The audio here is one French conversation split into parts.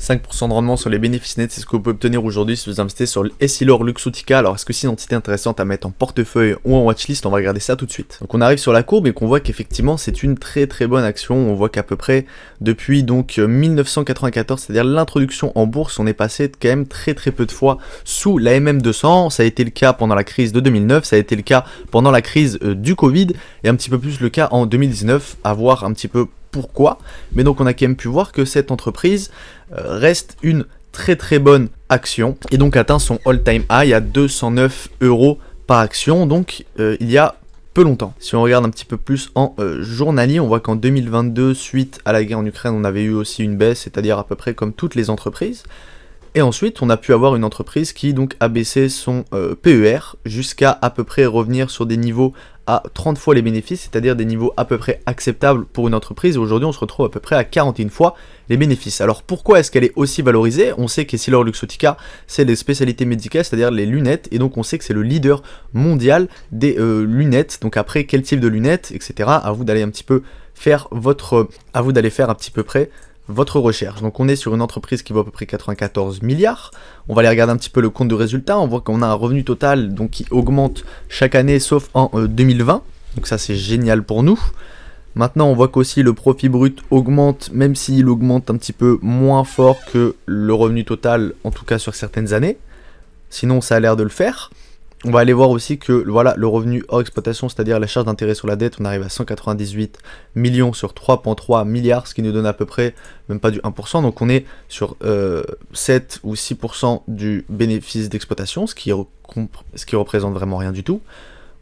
5% de rendement sur les bénéfices nets, c'est ce que vous pouvez obtenir aujourd'hui si vous investissez sur Essilor Luxottica. Alors est-ce que c'est une entité intéressante à mettre en portefeuille ou en watchlist? On va regarder ça tout de suite. Donc on arrive sur la courbe et qu'on voit qu'effectivement c'est une très très bonne action. On voit qu'à peu près depuis donc 1994, c'est-à-dire l'introduction en bourse, on est passé quand même très très peu de fois sous la MM200. Ça a été le cas pendant la crise de 2009, ça a été le cas pendant la crise du Covid et un petit peu plus le cas en 2019, à voir un petit peu pourquoi, mais donc on a quand même pu voir que cette entreprise reste une très très bonne action et donc atteint son all-time high à 209 € par action, donc il y a peu longtemps. Si on regarde un petit peu plus en journalier, on voit qu'en 2022, suite à la guerre en Ukraine, on avait eu aussi une baisse, c'est-à-dire à peu près comme toutes les entreprises. Et ensuite, on a pu avoir une entreprise qui donc a baissé son PER jusqu'à peu près revenir sur des niveaux à 30 fois les bénéfices, c'est-à-dire des niveaux à peu près acceptables pour une entreprise. Et aujourd'hui, on se retrouve à peu près à 41 fois les bénéfices. Alors pourquoi est-ce qu'elle est aussi valorisée? On sait qu'Essilor Luxottica, c'est les spécialités médicales, c'est-à-dire les lunettes, et donc on sait que c'est le leader mondial des lunettes. Donc après, quel type de lunettes, etc. À vous d'aller un petit peu faire votre recherche. Donc on est sur une entreprise qui vaut à peu près 94 milliards. On va aller regarder un petit peu le compte de résultat. On voit qu'on a un revenu total donc, qui augmente chaque année sauf en 2020. Donc ça c'est génial pour nous. Maintenant on voit qu'aussi le profit brut augmente, même s'il augmente un petit peu moins fort que le revenu total, en tout cas sur certaines années. Sinon ça a l'air de le faire. On va aller voir aussi que voilà, le revenu hors exploitation, c'est-à-dire la charge d'intérêt sur la dette, on arrive à 198 millions sur 3,3 milliards, ce qui nous donne à peu près, même pas du 1%, donc on est sur 7 ou 6% du bénéfice d'exploitation, ce qui représente vraiment rien du tout.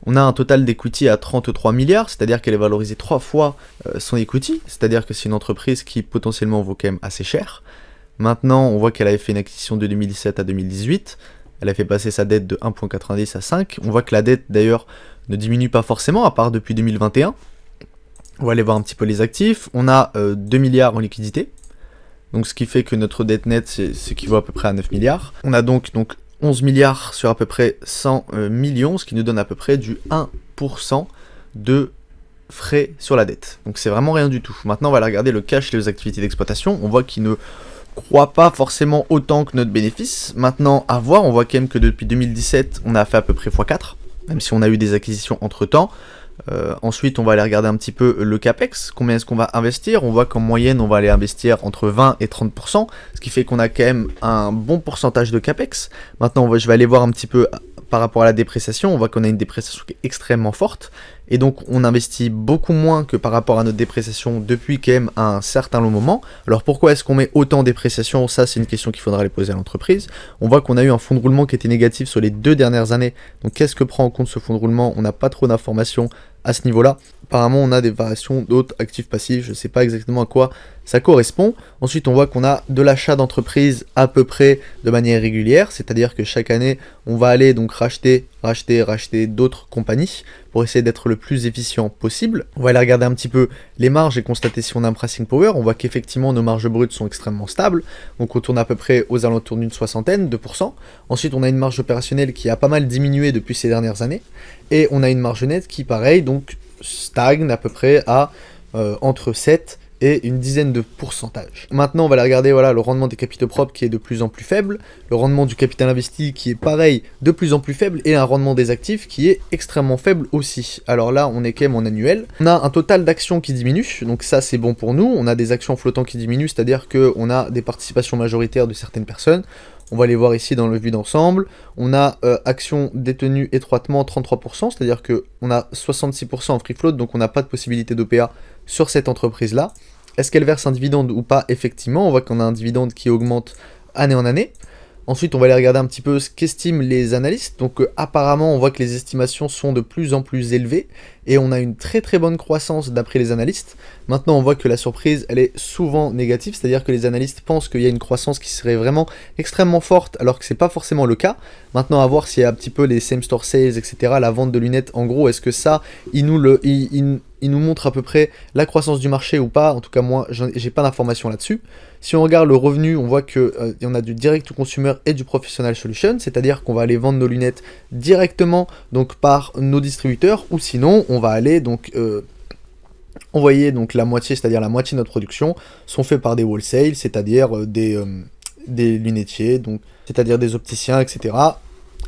On a un total d'equity à 33 milliards, c'est-à-dire qu'elle est valorisée 3 fois son equity, c'est-à-dire que c'est une entreprise qui potentiellement vaut quand même assez cher. Maintenant, on voit qu'elle avait fait une acquisition de 2017 à 2018, elle a fait passer sa dette de 1,90 à 5. On voit que la dette, d'ailleurs, ne diminue pas forcément, à part depuis 2021. On va aller voir un petit peu les actifs. On a 2 milliards en liquidité. Donc, ce qui fait que notre dette nette, c'est ce qui vaut à peu près à 9 milliards. On a donc 11 milliards sur à peu près 100 millions, ce qui nous donne à peu près du 1% de frais sur la dette. Donc, c'est vraiment rien du tout. Maintenant, on va aller regarder le cash et les activités d'exploitation. On voit qu'il ne croit pas forcément autant que notre bénéfice. Maintenant, à voir, on voit quand même que depuis 2017, on a fait à peu près x4, même si on a eu des acquisitions entre-temps. Ensuite, on va aller regarder un petit peu le CAPEX, combien est-ce qu'on va investir. On voit qu'en moyenne, on va aller investir entre 20 et 30%, ce qui fait qu'on a quand même un bon pourcentage de CAPEX. Maintenant, je vais aller voir un petit peu par rapport à la dépréciation. On voit qu'on a une dépréciation qui est extrêmement forte, et donc on investit beaucoup moins que par rapport à notre dépréciation depuis quand même un certain long moment. Alors pourquoi est-ce qu'on met autant de dépréciation? Ça, c'est une question qu'il faudra aller poser à l'entreprise. On voit qu'on a eu un fonds de roulement qui était négatif sur les 2 dernières années. Donc qu'est-ce que prend en compte ce fonds de roulement? On n'a pas trop d'informations à ce niveau-là. Apparemment, on a des variations d'autres actifs passifs, je ne sais pas exactement à quoi ça correspond. Ensuite, on voit qu'on a de l'achat d'entreprise à peu près de manière régulière, c'est-à-dire que chaque année, on va aller donc racheter d'autres compagnies pour essayer d'être le plus efficient possible. On va aller regarder un petit peu les marges et constater si on a un pricing power. On voit qu'effectivement, nos marges brutes sont extrêmement stables, donc on tourne à peu près aux alentours d'une 60%, 2%. Ensuite, on a une marge opérationnelle qui a pas mal diminué depuis ces dernières années, et on a une marge nette qui, pareil, donc stagne à peu près à entre 7 et une dizaine de pourcentages. Maintenant, on va aller regarder voilà, le rendement des capitaux propres qui est de plus en plus faible, le rendement du capital investi qui est pareil, de plus en plus faible, et un rendement des actifs qui est extrêmement faible aussi. Alors là, on est quand même en annuel. On a un total d'actions qui diminue, donc ça c'est bon pour nous. On a des actions flottants qui diminuent, c'est-à-dire qu'on a des participations majoritaires de certaines personnes. On va les voir ici dans le vue d'ensemble. On a actions détenues étroitement 33%, c'est-à-dire qu'on a 66% en free float, donc on n'a pas de possibilité d'OPA sur cette entreprise-là. Est-ce qu'elle verse un dividende ou pas? Effectivement, on voit qu'on a un dividende qui augmente année en année. Ensuite, on va aller regarder un petit peu ce qu'estiment les analystes. Donc apparemment, on voit que les estimations sont de plus en plus élevées et on a une très très bonne croissance d'après les analystes. Maintenant, on voit que la surprise, elle est souvent négative, c'est-à-dire que les analystes pensent qu'il y a une croissance qui serait vraiment extrêmement forte, alors que c'est pas forcément le cas. Maintenant, à voir s'il y a un petit peu les same store sales, etc., la vente de lunettes, en gros, est-ce que ça, il nous montre à peu près la croissance du marché ou pas? En tout cas, moi, j'ai pas d'informations là-dessus. Si on regarde le revenu, on voit qu'on a du direct to consumer et du professional solution, c'est-à-dire qu'on va aller vendre nos lunettes directement donc par nos distributeurs, ou sinon on va aller donc envoyés, donc la moitié, c'est-à-dire la moitié de notre production, sont faits par des wholesale, c'est-à-dire des lunetiers, donc c'est-à-dire des opticiens, etc.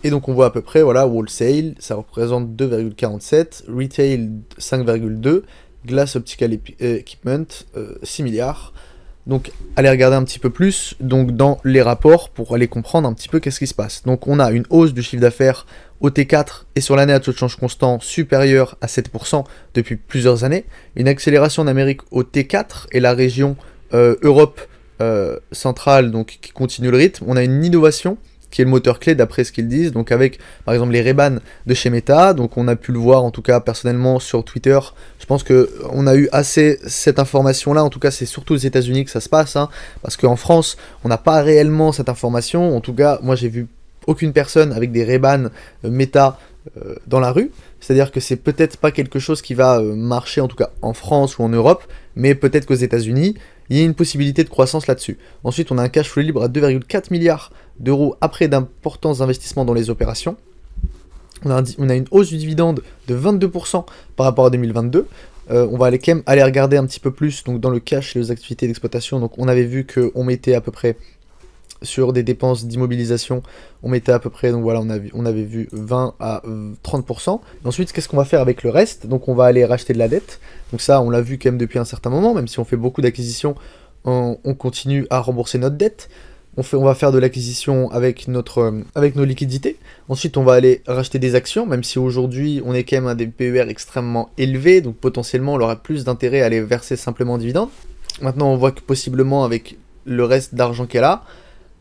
Et donc on voit à peu près, voilà, wholesale, ça représente 2,47, retail 5,2, glass optical equipment 6 milliards. Donc allez regarder un petit peu plus donc dans les rapports pour aller comprendre un petit peu qu'est-ce qui se passe. Donc on a une hausse du chiffre d'affaires au T4 et sur l'année à taux de change constant supérieur à 7% depuis plusieurs années, une accélération en Amérique au T4 et la région Europe centrale donc qui continue le rythme. On a une innovation qui est le moteur clé d'après ce qu'ils disent, donc avec par exemple les Ray-Ban de chez Meta, donc on a pu le voir en tout cas personnellement sur Twitter, je pense qu'on a eu assez cette information là, en tout cas c'est surtout aux États-Unis que ça se passe, hein, parce qu'en France on n'a pas réellement cette information, en tout cas moi j'ai vu aucune personne avec des Ray-Ban Meta dans la rue, c'est-à-dire que c'est peut-être pas quelque chose qui va marcher en tout cas en France ou en Europe, mais peut-être qu'aux États-Unis il y a une possibilité de croissance là-dessus. Ensuite on a un cash flow libre à 2,4 milliards d'euros après d'importants investissements dans les opérations. On a une hausse du dividende de 22% par rapport à 2022. On va quand même aller regarder un petit peu plus donc dans le cash et les activités d'exploitation. Donc on avait vu qu'on mettait à peu près sur des dépenses d'immobilisation, on mettait à peu près, donc voilà, on avait vu 20 à 30%. Et ensuite, qu'est-ce qu'on va faire avec le reste? Donc on va aller racheter de la dette. Donc ça, on l'a vu quand même depuis un certain moment, même si on fait beaucoup d'acquisitions, on continue à rembourser notre dette. On va faire de l'acquisition avec nos liquidités. Ensuite, on va aller racheter des actions, même si aujourd'hui, on est quand même à des PER extrêmement élevés, donc potentiellement, on aura plus d'intérêt à aller verser simplement en dividende. Maintenant, on voit que possiblement, avec le reste d'argent qu'elle a,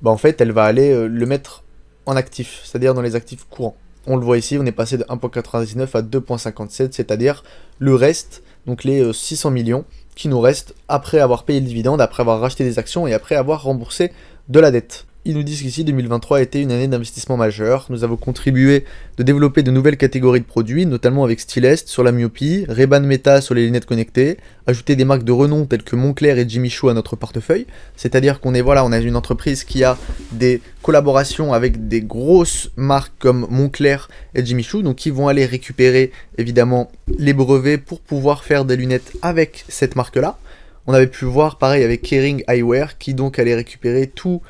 bah en fait, elle va aller le mettre en actifs, c'est-à-dire dans les actifs courants. On le voit ici, on est passé de 1,99 à 2,57, c'est-à-dire le reste, donc les 600 millions qui nous restent après avoir payé le dividende, après avoir racheté des actions et après avoir remboursé de la dette. Ils nous disent qu'ici 2023 a été une année d'investissement majeur. Nous avons contribué de développer de nouvelles catégories de produits, notamment avec Stylest sur la myopie, Ray-Ban Meta sur les lunettes connectées, ajouter des marques de renom telles que Moncler et Jimmy Choo à notre portefeuille. C'est-à-dire qu'on est on a une entreprise qui a des collaborations avec des grosses marques comme Moncler et Jimmy Choo, donc qui vont aller récupérer évidemment les brevets pour pouvoir faire des lunettes avec cette marque-là. On avait pu voir pareil avec Kering Eyewear qui donc allait récupérer tout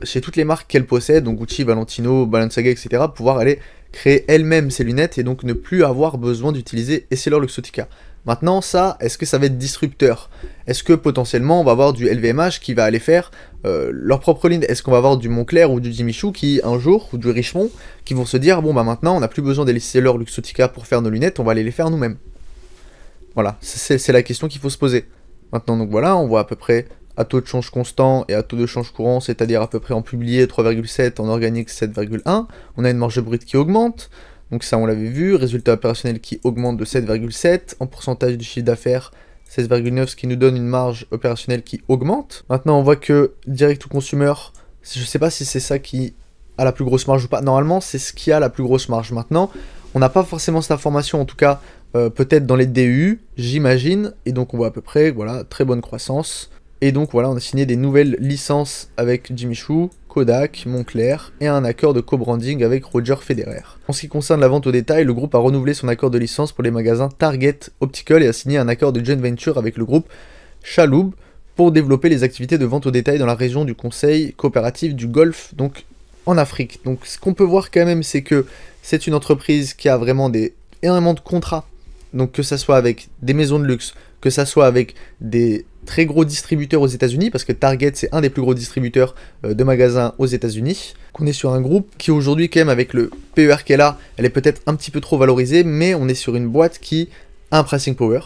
chez toutes les marques qu'elle possède, donc Gucci, Valentino, Balenciaga, etc., pouvoir aller créer elle-même ses lunettes et donc ne plus avoir besoin d'utiliser EssilorLuxottica. Maintenant, ça, est-ce que ça va être disrupteur? Est-ce que potentiellement on va avoir du LVMH qui va aller faire leur propre ligne? Est-ce qu'on va avoir du Moncler ou du Jimmy Choo qui, un jour, ou du Richemont, qui vont se dire, bon bah maintenant on n'a plus besoin des EssilorLuxottica pour faire nos lunettes, on va aller les faire nous-mêmes. Voilà, c'est la question qu'il faut se poser. Maintenant, donc voilà, on voit à peu près à taux de change constant et à taux de change courant, c'est-à-dire à peu près en publié 3,7, en organique 7,1. On a une marge brute qui augmente, donc ça on l'avait vu, résultat opérationnel qui augmente de 7,7, en pourcentage du chiffre d'affaires 16,9, ce qui nous donne une marge opérationnelle qui augmente. Maintenant on voit que direct to consumer, je sais pas si c'est ça qui a la plus grosse marge ou pas, normalement c'est ce qui a la plus grosse marge. Maintenant, on n'a pas forcément cette information, en tout cas peut-être dans les DU, j'imagine, et donc on voit à peu près, voilà, très bonne croissance. Et donc voilà, on a signé des nouvelles licences avec Jimmy Choo, Kodak, Moncler et un accord de co-branding avec Roger Federer. En ce qui concerne la vente au détail, le groupe a renouvelé son accord de licence pour les magasins Target Optical et a signé un accord de joint venture avec le groupe Chalhoub pour développer les activités de vente au détail dans la région du Conseil coopératif du Golfe, donc en Afrique. Donc ce qu'on peut voir quand même, c'est que c'est une entreprise qui a vraiment énormément de contrats, donc que ça soit avec des maisons de luxe, que ça soit avec des très gros distributeurs aux États-Unis, parce que Target c'est un des plus gros distributeurs de magasins aux États-Unis. Qu'on est sur un groupe qui aujourd'hui quand même avec le PER qu'elle a, elle est peut-être un petit peu trop valorisée, mais on est sur une boîte qui a un pricing power,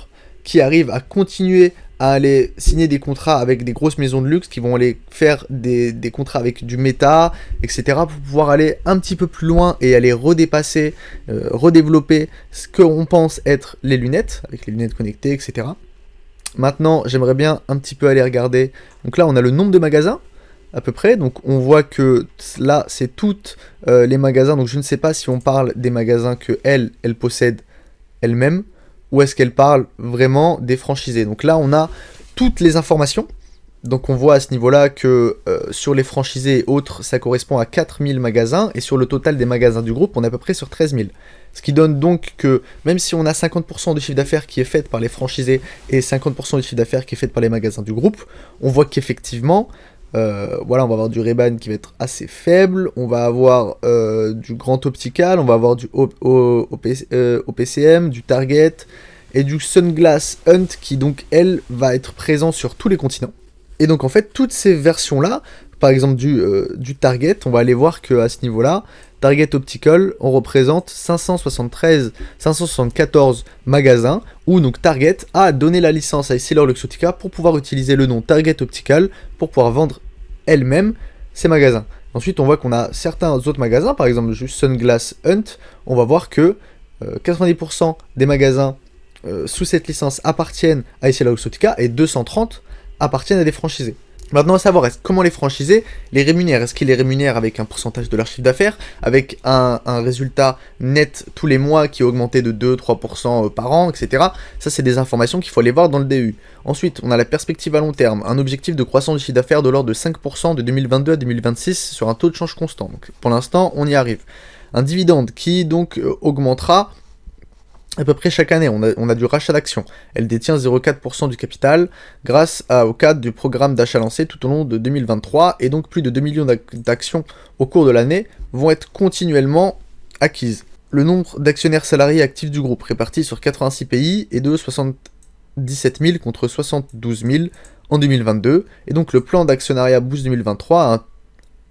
qui arrive à continuer à aller signer des contrats avec des grosses maisons de luxe qui vont aller faire des contrats avec du Meta, etc. pour pouvoir aller un petit peu plus loin et aller redépasser, redévelopper ce qu'on pense être les lunettes, avec les lunettes connectées, etc. Maintenant, j'aimerais bien un petit peu aller regarder. Donc là, on a le nombre de magasins, à peu près. Donc on voit que là, c'est toutes les magasins. Donc je ne sais pas si on parle des magasins que elle possède elle-même, ou est-ce qu'elle parle vraiment des franchisés. Donc là, on a toutes les informations. Donc on voit à ce niveau-là que sur les franchisés et autres, ça correspond à 4000 magasins, et sur le total des magasins du groupe, on est à peu près sur 13 000. Ce qui donne donc que même si on a 50% du chiffre d'affaires qui est fait par les franchisés et 50% du chiffre d'affaires qui est fait par les magasins du groupe, on voit qu'effectivement, voilà, on va avoir du Ray-Ban qui va être assez faible, on va avoir du Grand Optical, on va avoir du OPCM, du Target et du Sunglass Hunt qui donc, elle, va être présent sur tous les continents. Et donc en fait, toutes ces versions-là, par exemple du Target, on va aller voir qu'à ce niveau-là, Target Optical, on représente 574 magasins où donc Target a donné la licence à EssilorLuxottica pour pouvoir utiliser le nom Target Optical pour pouvoir vendre elle-même ses magasins. Ensuite, on voit qu'on a certains autres magasins, par exemple juste Sunglass Hunt, on va voir que 90% des magasins sous cette licence appartiennent à EssilorLuxottica et 230 appartiennent à des franchisés. Maintenant, à savoir, comment les franchisés les rémunèrent? Est-ce qu'ils les rémunèrent avec un pourcentage de leur chiffre d'affaires, avec un résultat net tous les mois qui est augmenté de 2-3% par an, etc. Ça, c'est des informations qu'il faut aller voir dans le DU. Ensuite, on a la perspective à long terme, un objectif de croissance du chiffre d'affaires de l'ordre de 5% de 2022 à 2026 sur un taux de change constant. Donc, pour l'instant, on y arrive. Un dividende qui, donc, augmentera à peu près chaque année. On a du rachat d'actions. Elle détient 0,4% du capital grâce au cadre du programme d'achat lancé tout au long de 2023 et donc plus de 2 millions d'actions au cours de l'année vont être continuellement acquises. Le nombre d'actionnaires salariés actifs du groupe répartis sur 86 pays est de 77 000 contre 72 000 en 2022 et donc le plan d'actionnariat Boost 2023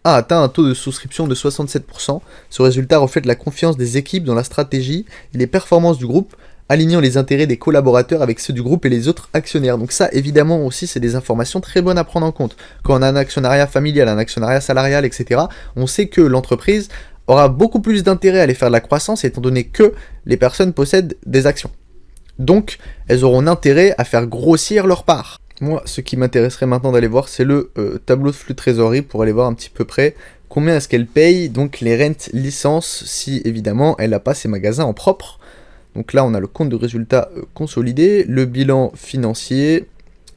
a atteint un taux de souscription de 67%. Ce résultat reflète la confiance des équipes dans la stratégie et les performances du groupe, alignant les intérêts des collaborateurs avec ceux du groupe et les autres actionnaires. Donc ça, évidemment aussi, c'est des informations très bonnes à prendre en compte. Quand on a un actionnariat familial, un actionnariat salarial, etc., on sait que l'entreprise aura beaucoup plus d'intérêt à aller faire de la croissance étant donné que les personnes possèdent des actions. Donc, elles auront intérêt à faire grossir leur part. Moi, ce qui m'intéresserait maintenant d'aller voir, c'est le tableau de flux de trésorerie pour aller voir un petit peu près combien est-ce qu'elle paye, donc les rentes licences, si évidemment elle n'a pas ses magasins en propre. Donc là, on a le compte de résultat consolidé, le bilan financier,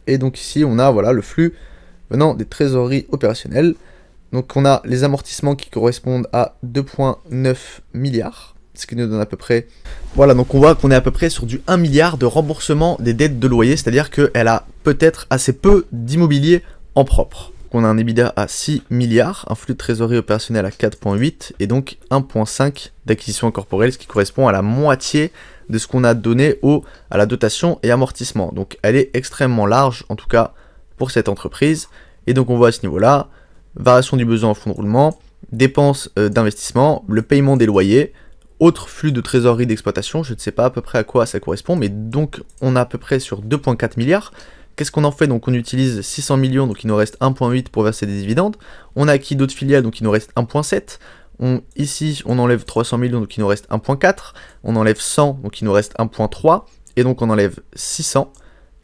et donc ici, on a voilà, le flux venant des trésoreries opérationnelles. Donc on a les amortissements qui correspondent à 2,9 milliards. Ce qui nous donne à peu près... Voilà, donc on voit qu'on est à peu près sur du 1 milliard de remboursement des dettes de loyer, c'est-à-dire qu'elle a peut-être assez peu d'immobilier en propre. Donc on a un EBITDA à 6 milliards, un flux de trésorerie opérationnel à 4,8 et donc 1,5 d'acquisition incorporelle, ce qui correspond à la moitié de ce qu'on a donné à la dotation et amortissement. Donc elle est extrêmement large, en tout cas pour cette entreprise. Et donc on voit à ce niveau-là, variation du besoin en fonds de roulement, dépenses d'investissement, le paiement des loyers, autre flux de trésorerie d'exploitation, je ne sais pas à peu près à quoi ça correspond, mais donc on est à peu près sur 2,4 milliards. Qu'est-ce qu'on en fait? Donc on utilise 600 millions, donc il nous reste 1,8 pour verser des dividendes. On a acquis d'autres filiales, donc il nous reste 1,7. Ici, on enlève 300 millions, donc il nous reste 1,4. On enlève 100, donc il nous reste 1,3. Et donc on enlève 600,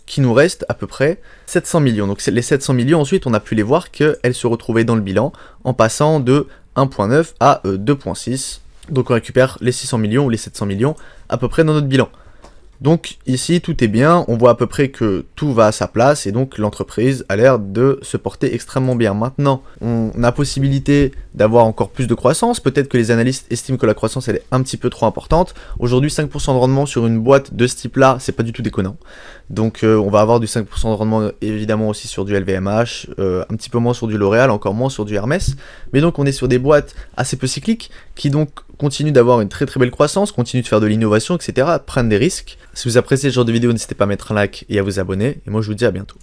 qui nous reste à peu près 700 millions. Donc les 700 millions, ensuite, on a pu les voir qu'elles se retrouvaient dans le bilan en passant de 1,9 à 2,6. Donc on récupère les 600 millions ou les 700 millions à peu près dans notre bilan. Donc ici tout est bien, on voit à peu près que tout va à sa place et donc l'entreprise a l'air de se porter extrêmement bien. Maintenant, on a possibilité d'avoir encore plus de croissance, peut-être que les analystes estiment que la croissance elle est un petit peu trop importante. Aujourd'hui 5% de rendement sur une boîte de ce type là, c'est pas du tout déconnant. Donc on va avoir du 5% de rendement évidemment aussi sur du LVMH, un petit peu moins sur du L'Oréal, encore moins sur du Hermès. Mais donc on est sur des boîtes assez peu cycliques qui donc continuent d'avoir une très très belle croissance, continuent de faire de l'innovation, etc., prennent des risques. Si vous appréciez ce genre de vidéo, n'hésitez pas à mettre un like et à vous abonner. Et moi je vous dis à bientôt.